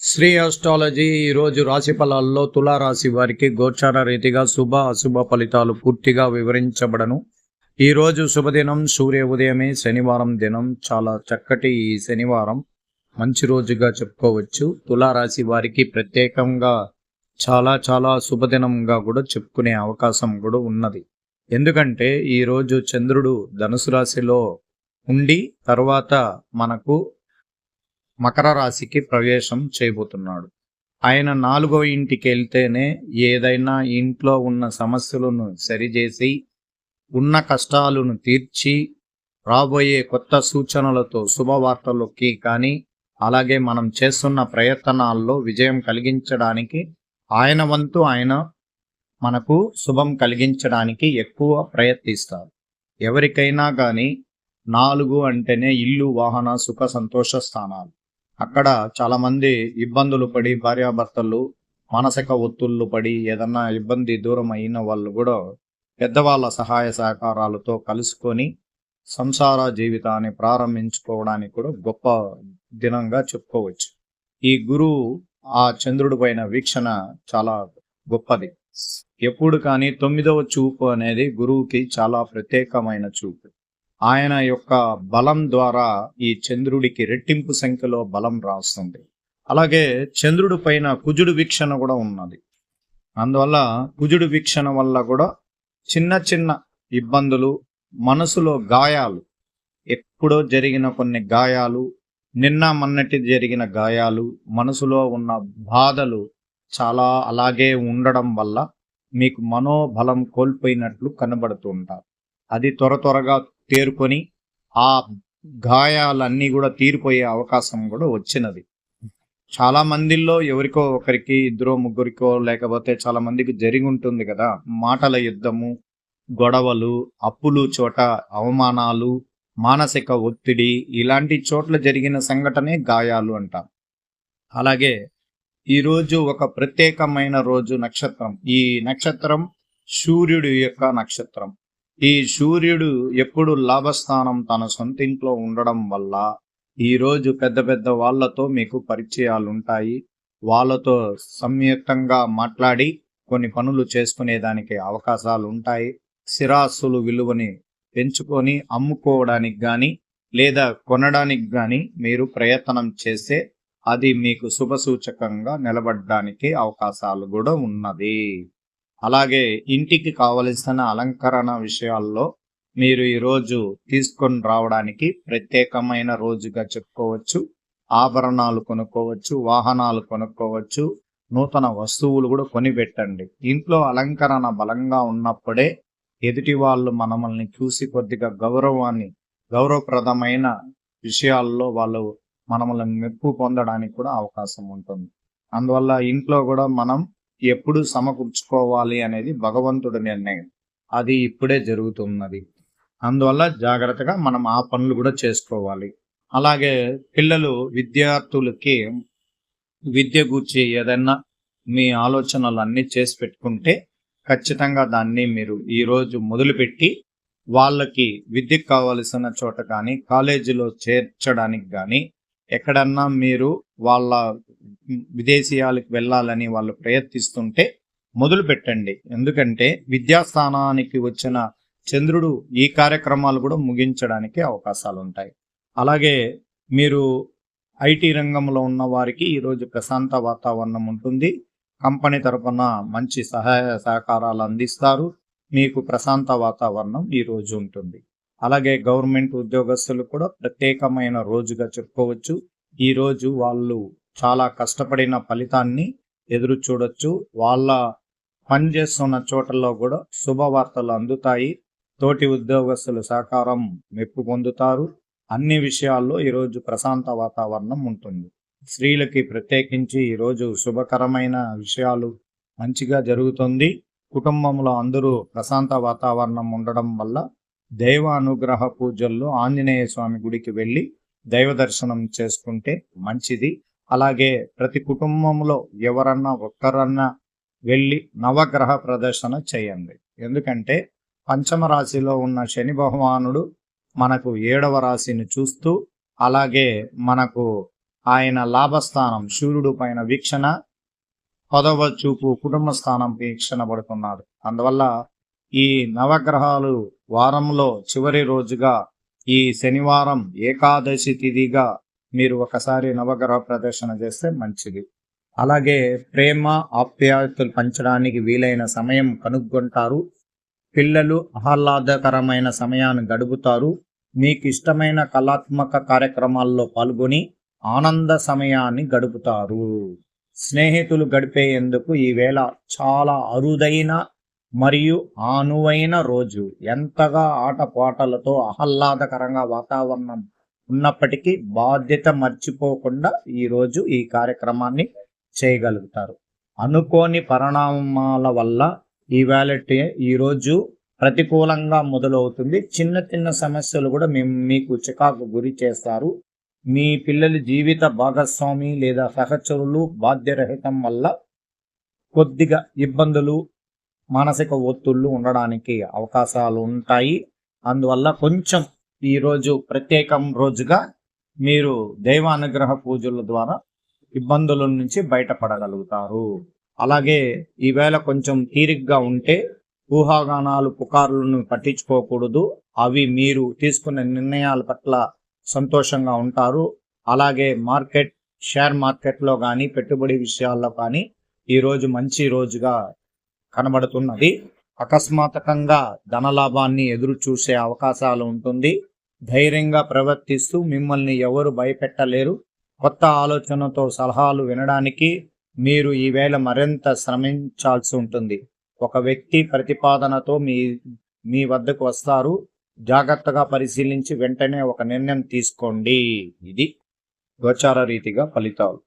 Shri astrology ఈరోజు రాశి ఫలాల్లో తులారాశి వారికి గోచార రీతిగా శుభ అశుభ ఫలితాలు పూర్తిగా వివరించబడను. ఈరోజు శుభదినం సూర్య ఉదయమే శనివారం దినం. చాలా చక్కటి ఈ శనివారం మంచి రోజుగా చెప్పుకోవచ్చు. తులారాశి వారికి ప్రత్యేకంగా చాలా చాలా శుభదినంగా కూడా చెప్పుకునే అవకాశం కూడా ఉన్నది. ఎందుకంటే ఈరోజు చంద్రుడు ధనుసు రాశిలో ఉండి తర్వాత మనకు మకర రాశికి ప్రవేశం చేయబోతున్నాడు. ఆయన 4వ ఇంటికి వెళ్తేనే ఏదైనా ఇంట్లో ఉన్న సమస్యలను సరిచేసి ఉన్న కష్టాలను తీర్చి రాబోయే కొత్త సూచనలతో శుభవార్తలకి కానీ అలాగే మనం చేస్తున్న ప్రయత్నాల్లో విజయం కలిగించడానికి ఆయన వంతు ఆయన మనకు శుభం కలిగించడానికి ఎక్కువ ప్రయత్నిస్తారు. ఎవరికైనా కానీ 4 అంటేనే ఇల్లు, వాహన, సుఖ సంతోష స్థానాలు. అక్కడ చాలామంది ఇబ్బందులు పడి భార్యాభర్తలు మానసిక ఒత్తిళ్లు పడి ఏదన్నా ఇబ్బంది దూరం అయిన వాళ్ళు కూడా పెద్దవాళ్ళ సహాయ సహకారాలతో కలుసుకొని సంసార జీవితాన్ని ప్రారంభించుకోవడానికి కూడా గొప్ప దినంగా చెప్పుకోవచ్చు. ఈ గురువు ఆ చంద్రుడి పైన వీక్షణ చాలా గొప్పది. ఎప్పుడు కానీ 9వ చూపు అనేది గురువుకి చాలా ప్రత్యేకమైన చూపు. ఆయన యొక్క బలం ద్వారా ఈ చంద్రుడికి రెట్టింపు సంఖ్యలో బలం రాస్తుంది. అలాగే చంద్రుడి పైన కుజుడు వీక్షణ కూడా ఉన్నది. అందువల్ల కుజుడు వీక్షణ వల్ల కూడా చిన్న చిన్న ఇబ్బందులు, మనసులో గాయాలు, ఎప్పుడో జరిగిన కొన్ని గాయాలు, నిన్న మొన్నటి జరిగిన గాయాలు, మనసులో ఉన్న బాధలు చాలా అలాగే ఉండడం వల్ల మీకు మనోబలం కోల్పోయినట్లు కనబడుతూ ఉంటారు. అది త్వరగా తేరుకొని ఆ గాయాలన్నీ కూడా తీరిపోయే అవకాశం కూడా వచ్చినది. చాలా మందిల్లో ఎవరికో ఒకరికి, ఇద్దరో ముగ్గురికో, లేకపోతే చాలా మందికి జరిగి ఉంటుంది కదా మాటల యుద్ధము, గొడవలు, అప్పులు చోట అవమానాలు, మానసిక ఒత్తిడి, ఇలాంటి చోట్ల జరిగిన సంఘటనే గాయాలు అంటాం. అలాగే ఈరోజు ఒక ప్రత్యేకమైన రోజు, నక్షత్రం. ఈ నక్షత్రం సూర్యుడి యొక్క నక్షత్రం. ఈ సూర్యుడు ఎప్పుడు లాభస్థానం తన సొంత ఇంట్లో ఉండడం వల్ల ఈరోజు పెద్ద పెద్ద వాళ్ళతో మీకు పరిచయాలు ఉంటాయి. వాళ్ళతో సంయుక్తంగా మాట్లాడి కొన్ని పనులు చేసుకునేదానికి అవకాశాలు ఉంటాయి. స్థిరాస్తులు విలువని పెంచుకొని అమ్ముకోవడానికి కానీ లేదా కొనడానికి కానీ మీరు ప్రయత్నం చేస్తే అది మీకు శుభసూచకంగా నిలబడడానికి అవకాశాలు కూడా ఉన్నది. అలాగే ఇంటికి కావలసిన అలంకరణ విషయాల్లో మీరు ఈరోజు తీసుకొని రావడానికి ప్రత్యేకమైన రోజుగా చెప్పుకోవచ్చు. ఆభరణాలు కొనుక్కోవచ్చు, వాహనాలు కొనుక్కోవచ్చు, నూతన వస్తువులు కూడా కొనిపెట్టండి. ఇంట్లో అలంకరణ బలంగా ఉన్నప్పుడే ఎదుటి వాళ్ళు మనల్ని చూసి కొద్దిగా గౌరవప్రదమైన విషయాల్లో వాళ్ళు మనల్ని మెప్పు పొందడానికి కూడా అవకాశం ఉంటుంది. అందువల్ల ఇంట్లో కూడా మనం ఎప్పుడు సమకూర్చుకోవాలి అనేది భగవంతుడి నిర్ణయం. అది ఇప్పుడే జరుగుతున్నది. అందువల్ల జాగ్రత్తగా మనం ఆ పనులు కూడా చేసుకోవాలి. అలాగే పిల్లలు, విద్యార్థులకి విద్య గూర్చి ఏదైనా మీ ఆలోచనలు అన్నీ చేసి పెట్టుకుంటే ఖచ్చితంగా దాన్ని మీరు ఈరోజు మొదలుపెట్టి వాళ్ళకి విద్యకు కావలసిన చోట కానీ కాలేజీలో చేర్చడానికి కానీ ఎక్కడన్నా మీరు వాళ్ళ విదేశీయాలకు వెళ్ళాలని వాళ్ళు ప్రయత్నిస్తుంటే మొదలు పెట్టండి. ఎందుకంటే విద్యాస్థానానికి వచ్చిన చంద్రుడు ఈ కార్యక్రమాలు కూడా ముగించడానికి అవకాశాలు ఉంటాయి. అలాగే మీరు ఐటీ రంగంలో ఉన్న వారికి ఈరోజు ప్రశాంత వాతావరణం ఉంటుంది. కంపెనీ తరఫున మంచి సహాయ సహకారాలు అందిస్తారు. మీకు ప్రశాంత వాతావరణం ఈరోజు ఉంటుంది. అలాగే గవర్నమెంట్ ఉద్యోగస్తులు కూడా ప్రత్యేకమైన రోజుగా చెప్పుకోవచ్చు. ఈరోజు వాళ్ళు చాలా కష్టపడిన ఫలితాన్ని ఎదురు చూడొచ్చు. వాళ్ళ పనిచేస్తున్న చోటల్లో కూడా శుభవార్తలు అందుతాయి. తోటి ఉద్యోగస్తుల సహకారం మెప్పు పొందుతారు. అన్ని విషయాల్లో ఈరోజు ప్రశాంత వాతావరణం ఉంటుంది. స్త్రీలకి ప్రత్యేకించి ఈరోజు శుభకరమైన విషయాలు మంచిగా జరుగుతుంది. కుటుంబంలో అందరూ ప్రశాంత వాతావరణం ఉండడం వల్ల దైవ అనుగ్రహ పూజల్లో ఆంజనేయ స్వామి గుడికి వెళ్ళి దైవ దర్శనం చేసుకుంటే మంచిది. అలాగే ప్రతి కుటుంబంలో ఎవరన్నా ఒక్కరన్నా వెళ్ళి నవగ్రహ ప్రదర్శన చేయండి. ఎందుకంటే పంచమ రాశిలో ఉన్న శని భగవానుడు మనకు 7వ రాశిని చూస్తూ అలాగే మనకు ఆయన లాభస్థానం సూర్యుడు పైన వీక్షణ, 10వ చూపు కుటుంబ స్థానం వీక్షణ పడుతున్నాడు. అందువల్ల ఈ నవగ్రహాలు వారంలో చివరి రోజుగా ఈ శనివారం ఏకాదశి తిథిగా మీరు ఒకసారి నవగ్రహ ప్రదర్శన చేస్తే మంచిది. అలాగే ప్రేమ ఆప్యాయతలు పంచడానికి వీలైన సమయం కనుగొంటారు. పిల్లలు ఆహ్లాదకరమైన సమయాన్ని గడుపుతారు. మీకు ఇష్టమైన కళాత్మక కార్యక్రమాల్లో పాల్గొని ఆనంద సమయాన్ని గడుపుతారు. స్నేహితులు గడిపేందుకు ఈ వేళ చాలా అరుదైన మరియు అనువైన రోజు. ఎంతగా ఆటపాటలతో ఆహ్లాదకరంగా వాతావరణం ఉన్నప్పటికీ బాధ్యత మర్చిపోకుండా ఈరోజు ఈ కార్యక్రమాన్ని చేయగలుగుతారు. అనుకోని పరిణామాల వల్ల ఈరోజు ప్రతికూలంగా మొదలవుతుంది. చిన్న చిన్న సమస్యలు కూడా మీకు చికాకు గురి చేస్తారు. మీ పిల్లల జీవిత భాగస్వామి లేదా సహచరులు బాధ్యరహితం వల్ల కొద్దిగా ఇబ్బందులు, మానసిక ఒత్తిళ్లు ఉండడానికి అవకాశాలు ఉంటాయి. అందువల్ల కొంచెం ఈరోజు ప్రత్యేకం రోజుగా మీరు దైవ అనుగ్రహ పూజల ద్వారా ఇబ్బందుల నుంచి బయటపడగలుగుతారు. అలాగే ఈవేళ కొంచెం తీరిగ్గా ఉంటే ఊహాగానాలు, పుకార్లను పట్టించుకోకూడదు. అవి మీరు తీసుకున్న నిర్ణయాల పట్ల సంతోషంగా ఉంటారు. అలాగే షేర్ మార్కెట్లో కానీ పెట్టుబడి విషయాల్లో కానీ ఈరోజు మంచి రోజుగా కనబడుతున్నది. అకస్మాత్తుగా ధనలాభాన్ని ఎదురు చూసే అవకాశాలు ఉంటుంది. ధైర్యంగా ప్రవర్తిస్తూ మిమ్మల్ని ఎవరు భయపెట్టలేరు. కొత్త ఆలోచనతో సలహాలు వినడానికి మీరు ఈవేళ మరింత శ్రమించాల్సి ఉంటుంది. ఒక వ్యక్తి ప్రతిపాదనతో మీ వద్దకు వస్తారు. జాగ్రత్తగా పరిశీలించి వెంటనే ఒక నిర్ణయం తీసుకోండి. ఇది గోచార రీతిగా ఫలితాలు.